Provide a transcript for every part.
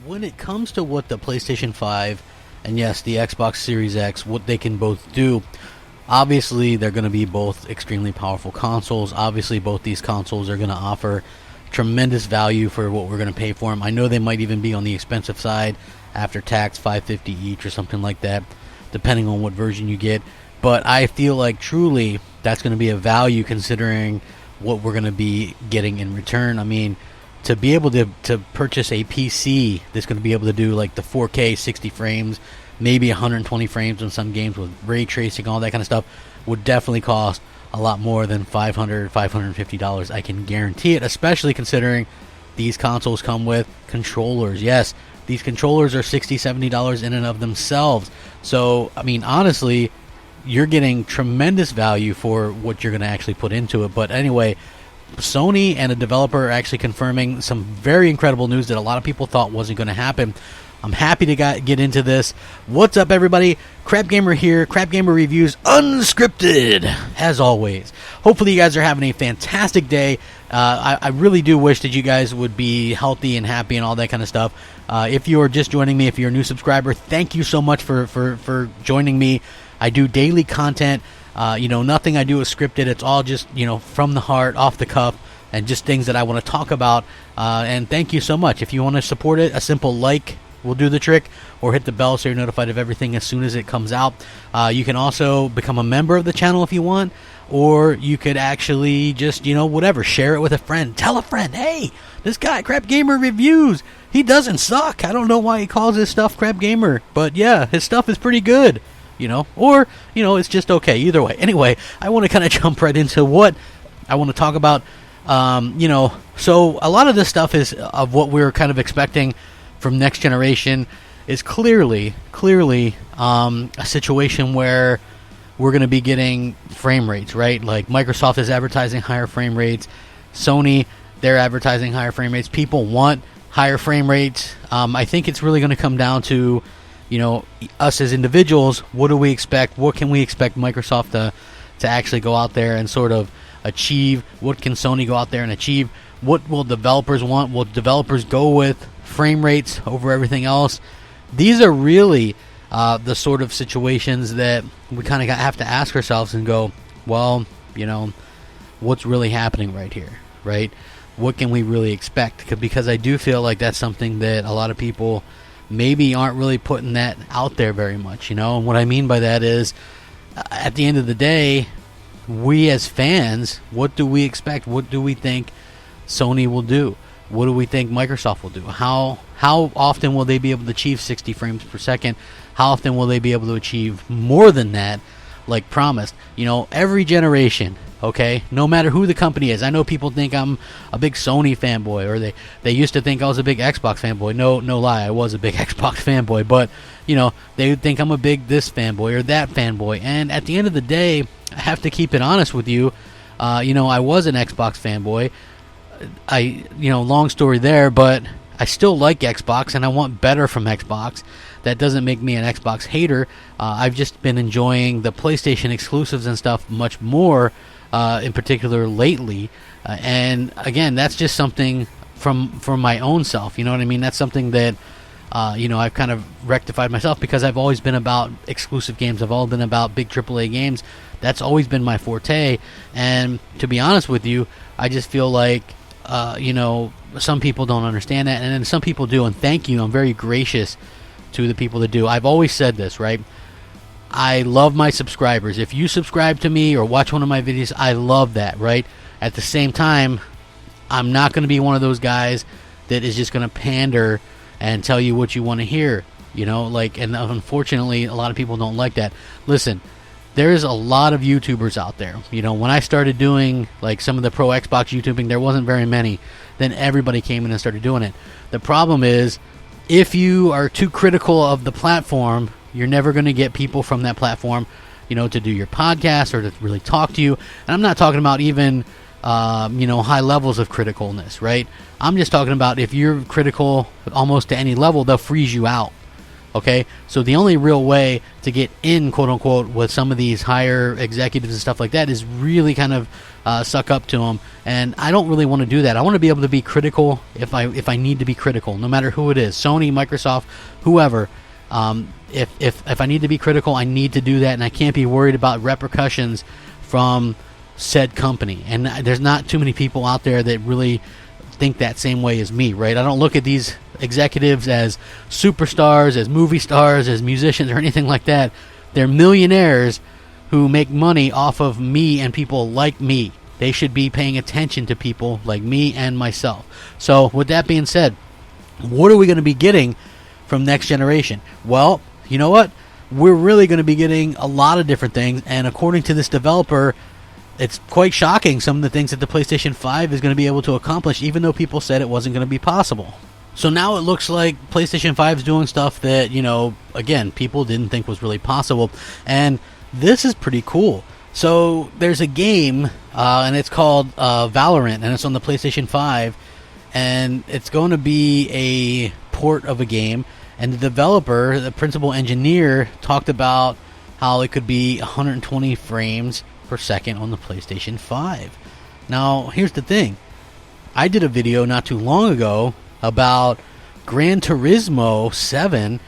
When it comes to what the PlayStation 5 and yes, the Xbox Series X, what they can both do, obviously they're going to be both extremely powerful consoles. Obviously both these consoles are going to offer tremendous value for what we're going to pay for them. I know they might even be on the expensive side after tax, $550 each or something like that, depending on what version you get. But I feel like truly that's going to be a value considering what we're going to be getting in return. I mean, to be able to purchase a PC that's going to be able to do like the 4K 60 frames, maybe 120 frames on some games with ray tracing, all that kind of stuff, would definitely cost a lot more than $500, $550. I can guarantee it, especially considering these consoles come with controllers. Yes, these controllers are $60, $70 in and of themselves. So, I mean, honestly, you're getting tremendous value for what you're going to actually put into it. But anyway, Sony and a developer are actually confirming some very incredible news that a lot of people thought wasn't going to happen. I'm happy to get into this. What's up, everybody? Crapgamer here. Crapgamer Reviews Unscripted, as always. Hopefully you guys are having a fantastic day. I really do wish that you guys would be healthy and happy and all that kind of stuff. If you're just joining me, if you're a new subscriber, thank you so much for joining me. I do daily content. Nothing I do is scripted. It's all just, from the heart, off the cuff, and just things that I want to talk about. And thank you so much. If you want to support it, a simple like will do the trick, or hit the bell so you're notified of everything as soon as it comes out. You can also become a member of the channel if you want, or you could actually just, whatever, share it with a friend. Tell a friend, hey, this guy, Crapgamer Reviews, he doesn't suck. I don't know why he calls his stuff Crapgamer, but yeah, his stuff is pretty good. Or it's just okay. Either way. Anyway, I want to kind of jump right into what I want to talk about. So a lot of this stuff is of what we're kind of expecting from next generation is clearly a situation where we're going to be getting frame rates, right? Like Microsoft is advertising higher frame rates. Sony, they're advertising higher frame rates. People want higher frame rates. I think it's really going to come down to us as individuals. What do we expect? What can we expect Microsoft to actually go out there and sort of achieve? What can Sony go out there and achieve? What will developers want? Will developers go with frame rates over everything else? These are really the sort of situations that we kind of have to ask ourselves and go, well, what's really happening right here, right? What can we really expect? Because I do feel like that's something that a lot of people maybe aren't really putting that out there very much, And what I mean by that is, at the end of the day, we as fans, what do we expect? What do we think Sony will do? What do we think Microsoft will do? How often will they be able to achieve 60 frames per second? How often will they be able to achieve more than that, like promised? Every generation, okay, no matter who the company is. I know people think I'm a big Sony fanboy, or they used to think I was a big Xbox fanboy. No lie, I was a big Xbox fanboy, but they would think I'm a big this fanboy or that fanboy. And at the end of the day, I have to keep it honest with you. I was an Xbox fanboy. Long story there, but I still like Xbox and I want better from Xbox. That doesn't make me an Xbox hater. I've just been enjoying the PlayStation exclusives and stuff much more, in particular lately. And again, that's just something from my own self. You know what I mean? That's something that I've kind of rectified myself, because I've always been about exclusive games. I've always been about big AAA games. That's always been my forte. And to be honest with you, I just feel like some people don't understand that, and then some people do. And thank you. I'm very gracious to the people that do. I've always said this, right? I love my subscribers. If you subscribe to me or watch one of my videos, I love that, right? At the same time, I'm not going to be one of those guys that is just going to pander and tell you what you want to hear, and unfortunately, a lot of people don't like that. Listen, there's a lot of YouTubers out there. When I started doing like some of the pro Xbox YouTubing, there wasn't very many. Then everybody came in and started doing it. The problem is, if you are too critical of the platform, you're never going to get people from that platform, to do your podcast or to really talk to you. And I'm not talking about even, high levels of criticalness, right? I'm just talking about if you're critical almost to any level, they'll freeze you out. Okay, so the only real way to get in, quote unquote, with some of these higher executives and stuff like that is really kind of suck up to them. And I don't really want to do that. I want to be able to be critical if I need to be critical, no matter who it is, Sony, Microsoft, whoever. If I need to be critical, I need to do that, and I can't be worried about repercussions from said company. And there's not too many people out there that really think that same way as me, right? I don't look at these executives as superstars, as movie stars, as musicians, or anything like that. They're millionaires who make money off of me and people like me. They should be paying attention to people like me and myself. So with that being said, what are we going to be getting from next generation? Well, you know what? We're really going to be getting a lot of different things, and according to this developer, it's quite shocking some of the things that the PlayStation 5 is going to be able to accomplish, even though people said it wasn't going to be possible. So now it looks like PlayStation 5 is doing stuff that, again, people didn't think was really possible. And this is pretty cool. So there's a game, and it's called Valorant, and it's on the PlayStation 5. And it's going to be a port of a game. And the developer, the principal engineer, talked about how it could be 120 frames per second on the PlayStation 5. Now, here's the thing. I did a video not too long ago about Gran Turismo 7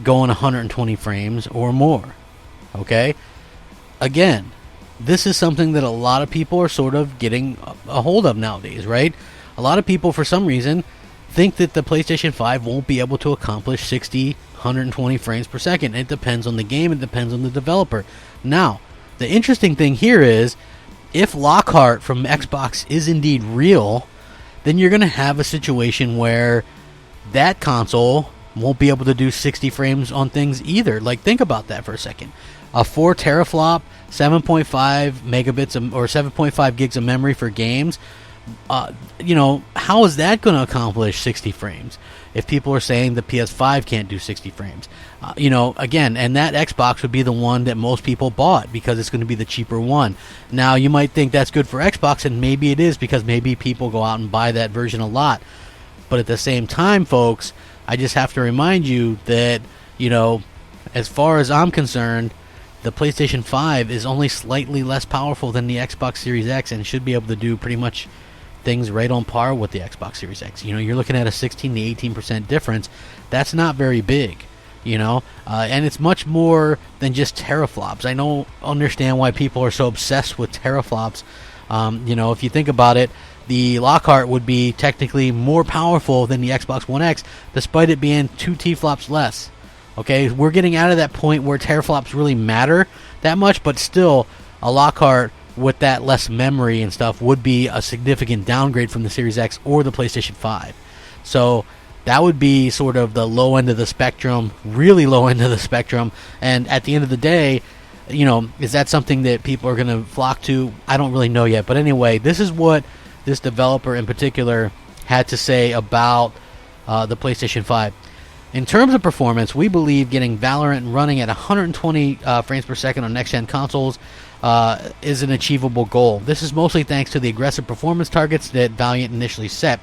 going 120 frames or more. Okay? Again, this is something that a lot of people are sort of getting a hold of nowadays, right? A lot of people, for some reason, think that the PlayStation 5 won't be able to accomplish 60, 120 frames per second. It depends on the game. It depends on the developer. Now, the interesting thing here is, if Lockhart from Xbox is indeed real, then you're going to have a situation where that console won't be able to do 60 frames on things either. Like, think about that for a second. A 4 teraflop, 7.5 megabits or 7.5 gigs of memory for games. How is that going to accomplish 60 frames? If people are saying the PS5 can't do 60 frames. Again, and that Xbox would be the one that most people bought because it's going to be the cheaper one. Now, you might think that's good for Xbox, and maybe it is because maybe people go out and buy that version a lot. But at the same time, folks, I just have to remind you that, as far as I'm concerned, the PlayStation 5 is only slightly less powerful than the Xbox Series X and should be able to do pretty much things right on par with the Xbox Series X. You're looking at a 16 to 18% difference. That's not very big, and it's much more than just teraflops. I don't understand why people are so obsessed with teraflops. If you think about it, the Lockhart would be technically more powerful than the Xbox One X, despite it being 2 T-flops less. Okay, we're getting out of that point where teraflops really matter that much, but still, a Lockhart with that less memory and stuff would be a significant downgrade from the Series X or the PlayStation 5. So that would be sort of the low end of the spectrum, really low end of the spectrum. And at the end of the day, is that something that people are going to flock to? I don't really know yet. But anyway, this is what this developer in particular had to say about the PlayStation 5. In terms of performance, we believe getting Valorant running at 120 frames per second on next-gen consoles is an achievable goal. This is mostly thanks to the aggressive performance targets that Valiant initially set.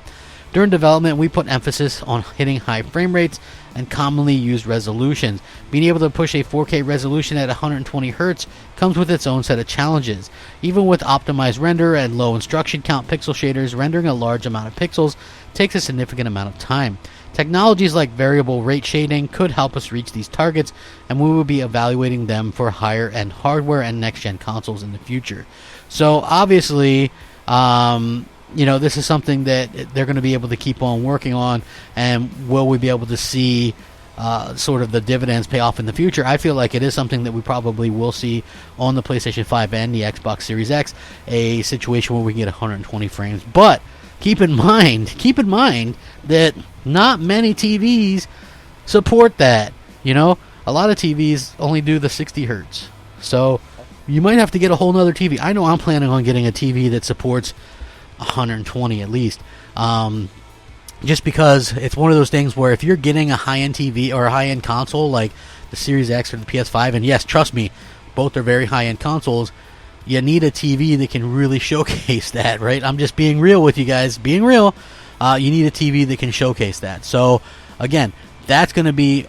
During development, we put emphasis on hitting high frame rates and commonly used resolutions. Being able to push a 4K resolution at 120 Hz comes with its own set of challenges. Even with optimized render and low instruction count pixel shaders, rendering a large amount of pixels takes a significant amount of time. Technologies like variable rate shading could help us reach these targets, and we will be evaluating them for higher-end hardware and next-gen consoles in the future. So, obviously, this is something that they're going to be able to keep on working on, and will we be able to see sort of the dividends pay off in the future? I feel like it is something that we probably will see on the PlayStation 5 and the Xbox Series X, a situation where we can get 120 frames. But keep in mind that not many TVs support that. A lot of TVs only do the 60 hertz. So you might have to get a whole nother TV. I know I'm planning on getting a TV that supports 120 at least. Just because it's one of those things where if you're getting a high-end TV or a high-end console like the Series X or the PS5, and yes, trust me, both are very high-end consoles, you need a TV that can really showcase that, right? I'm just being real with you guys. Being real, you need a TV that can showcase that. So, again, That's going to be,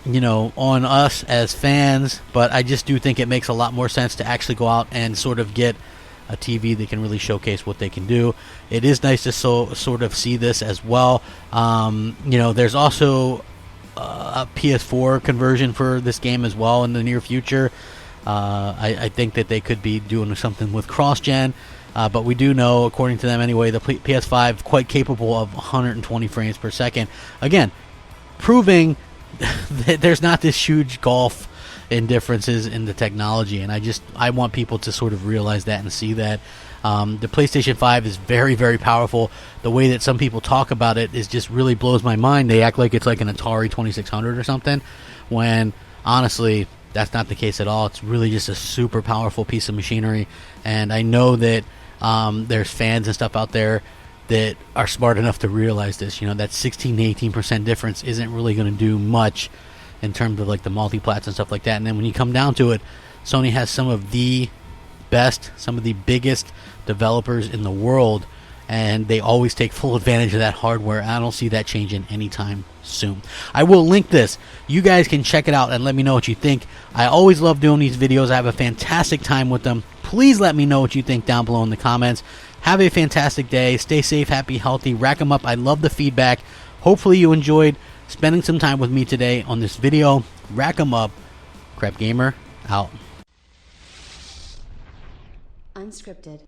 you know, on us as fans, but I just do think it makes a lot more sense to actually go out and sort of get a TV that can really showcase what they can do. It is nice to sort of see this as well. You know, there's also a PS4 conversion for this game as well in the near future. I think that they could be doing something with cross-gen, but we do know, according to them anyway, the PS5 quite capable of 120 frames per second. Again, proving that there's not this huge gulf in differences in the technology, and I want people to sort of realize that and see that. The PlayStation 5 is very, very powerful. The way that some people talk about it is just really blows my mind. They act like it's like an Atari 2600 or something, when honestly that's not the case at all. It's really just a super powerful piece of machinery, and I know that there's fans and stuff out there that are smart enough to realize this. You know, that 16 to 18% difference isn't really going to do much in terms of like the multi-plats and stuff like that. And then when you come down to it, Sony has some of the best, some of the biggest developers in the world, and they always take full advantage of that hardware. I don't see that changing anytime soon. I will link this. You guys can check it out and let me know what you think. I always love doing these videos. I have a fantastic time with them. Please let me know what you think down below in the comments. Have a fantastic day. Stay safe, happy, healthy. Rack them up. I love the feedback. Hopefully you enjoyed spending some time with me today on this video. Rack them up. Crapgamer out. Unscripted.